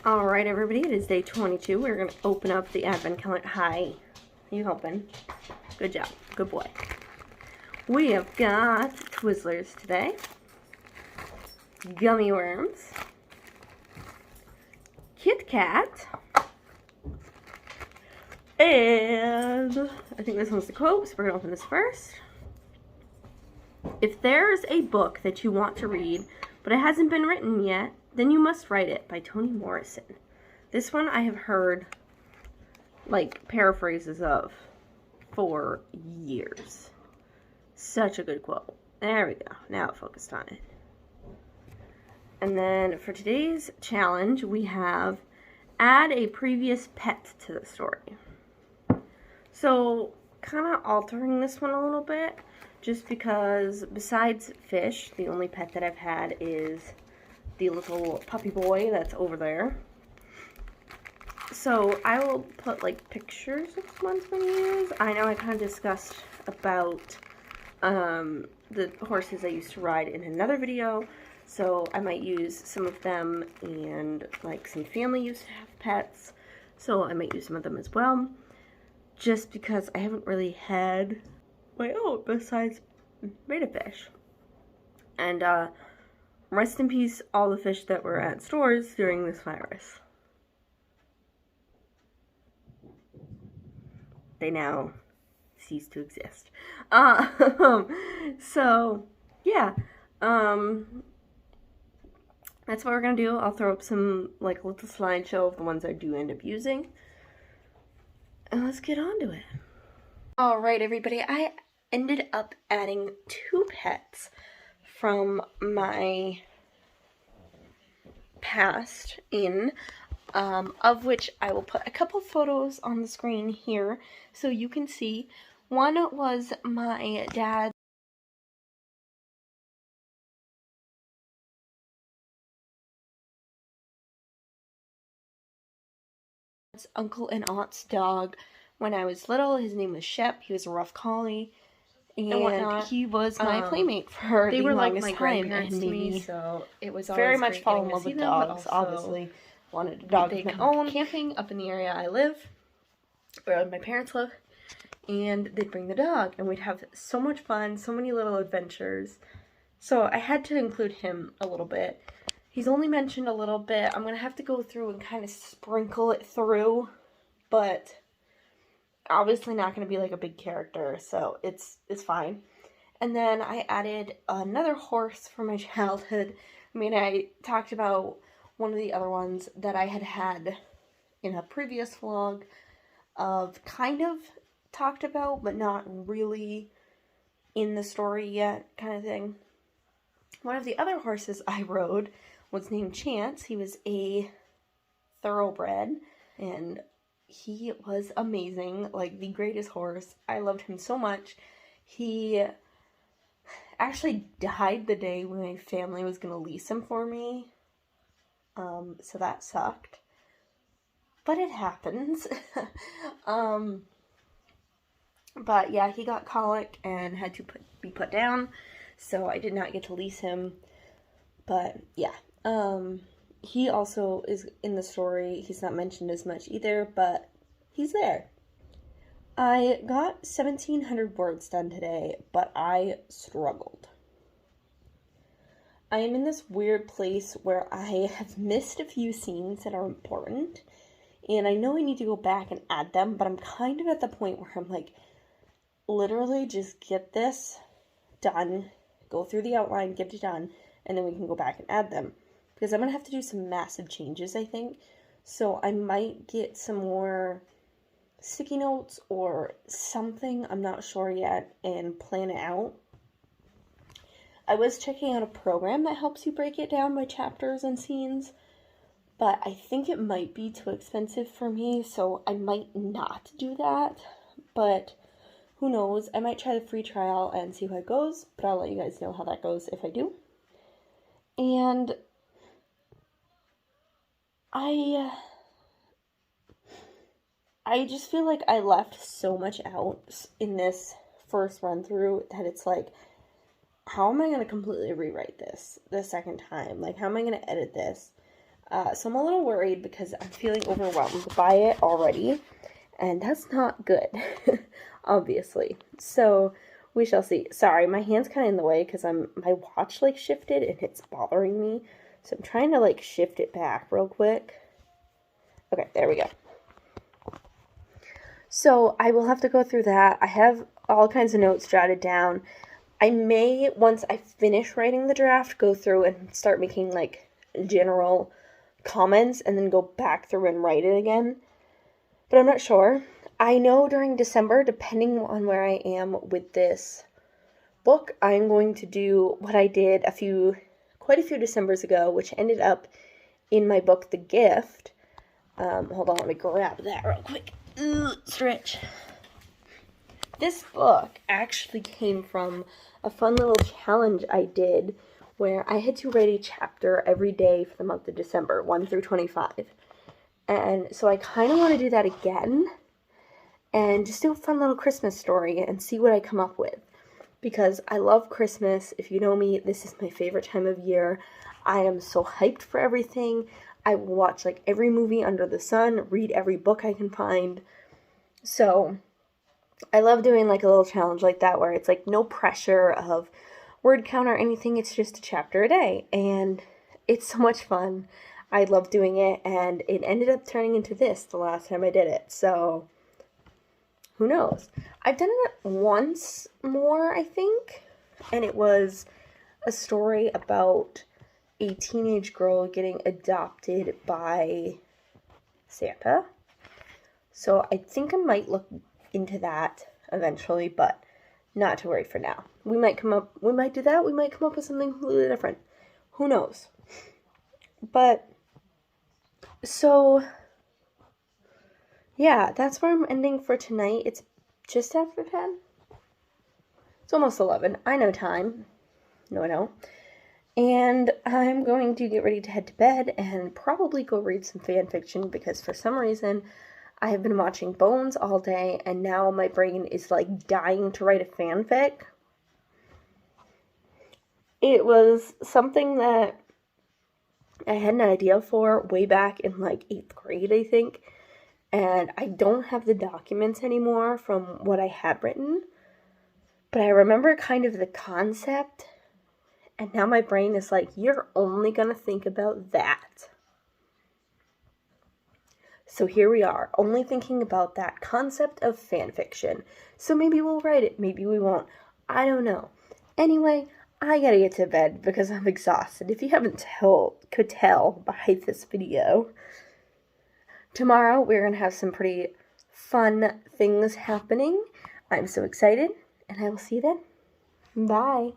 Alright, everybody, it is day 22. We're going to open up the advent calendar. Hi. You helping? Good job. Good boy. We have got Twizzlers today. Gummy worms. Kit Kat. And I think this one's the quote, so we're going to open this first. If there's a book that you want to read, but it hasn't been written yet, then you must write it, by Toni Morrison. This one I have heard, like, paraphrases of for years. Such a good quote. There we go. Now it focused on it. And then for today's challenge, we have add a previous pet to the story. So, kind of altering this one a little bit, just because besides fish, the only pet that I've had is the little puppy boy that's over there. So I will put like pictures of ones when you use. I know I kind of discussed about the horses I used to ride in another video, so I might use some of them, and like some family used to have pets, so I might use some of them as well, just because I haven't really had my own besides betta fish. And rest in peace all the fish that were at stores during this virus. They now cease to exist. So yeah, that's what we're gonna do. I'll throw up some like a little slideshow of the ones I do end up using, and let's get on to it. All right, everybody, I ended up adding 2 pets from my past in, of which I will put a couple photos on the screen here so you can see. One was my dad's uncle and aunt's dog when I was little. His name was Shep. He was a rough collie. And he was my playmate for the longest time, and to me, so it was very much fall in love with dogs. Obviously, wanted a dog of my own. Camping up in the area I live, where my parents live, and they'd bring the dog, and we'd have so much fun, so many little adventures. So I had to include him a little bit. He's only mentioned a little bit. I'm gonna have to go through and kind of sprinkle it through, but obviously not going to be like a big character, so it's fine. And then I added another horse from my childhood. I mean, I talked about one of the other ones that I had in a previous vlog, of kind of talked about, but not really in the story yet, kind of thing. One of the other horses I rode was named Chance. He was a thoroughbred, and he was amazing, like the greatest horse. I loved him so much. He actually died the day when my family was going to lease him for me, so that sucked. But it happens. But yeah, he got colic and had to be put down, so I did not get to lease him. But yeah, he also is in the story. He's not mentioned as much either, but he's there. I got 1,700 words done today, but I struggled. I am in this weird place where I have missed a few scenes that are important, and I know I need to go back and add them, but I'm kind of at the point where I'm like, literally just get this done, go through the outline, get it done, and then we can go back and add them. Because I'm going to have to do some massive changes, I think. So I might get some more sticky notes or something, I'm not sure yet, and plan it out. I was checking out a program that helps you break it down by chapters and scenes, but I think it might be too expensive for me, so I might not do that. But who knows? I might try the free trial and see how it goes, but I'll let you guys know how that goes if I do. And I just feel like I left so much out in this first run through that it's like, how am I going to completely rewrite this the second time? Like, how am I going to edit this? So I'm a little worried because I'm feeling overwhelmed by it already. And that's not good, obviously. So we shall see. Sorry, my hand's kind of in the way because my watch like shifted and it's bothering me. So I'm trying to like shift it back real quick. Okay, there we go. So I will have to go through that. I have all kinds of notes jotted down. I may, once I finish writing the draft, go through and start making like general comments and then go back through and write it again. But I'm not sure. I know during December, depending on where I am with this book, I'm going to do what I did quite a few Decembers ago, which ended up in my book, The Gift. Hold on, let me grab that real quick. Stretch. This book actually came from a fun little challenge I did where I had to write a chapter every day for the month of December, 1 through 25. And so I kind of want to do that again and just do a fun little Christmas story and see what I come up with. Because I love Christmas. If you know me, this is my favorite time of year. I am so hyped for everything. I will watch like every movie under the sun, read every book I can find. So I love doing like a little challenge like that where it's like no pressure of word count or anything. It's just a chapter a day. And it's so much fun. I love doing it. And it ended up turning into this the last time I did it. So who knows? I've done it once more, I think. And it was a story about a teenage girl getting adopted by Santa. So I think I might look into that eventually, but not to worry for now. We might do that. We might come up with something completely different. Who knows? But, so, yeah, that's where I'm ending for tonight. It's just after 10. It's almost 11. I know time. No, I don't. And I'm going to get ready to head to bed and probably go read some fan fiction because for some reason I have been watching Bones all day and now my brain is like dying to write a fanfic. It was something that I had an idea for way back in like 8th grade, I think. And I don't have the documents anymore from what I had written. But I remember kind of the concept. And now my brain is like, you're only going to think about that. So here we are, only thinking about that concept of fanfiction. So maybe we'll write it, maybe we won't. I don't know. Anyway, I gotta get to bed because I'm exhausted. If you could tell by this video. Tomorrow we're going to have some pretty fun things happening. I'm so excited, and I will see you then. Bye.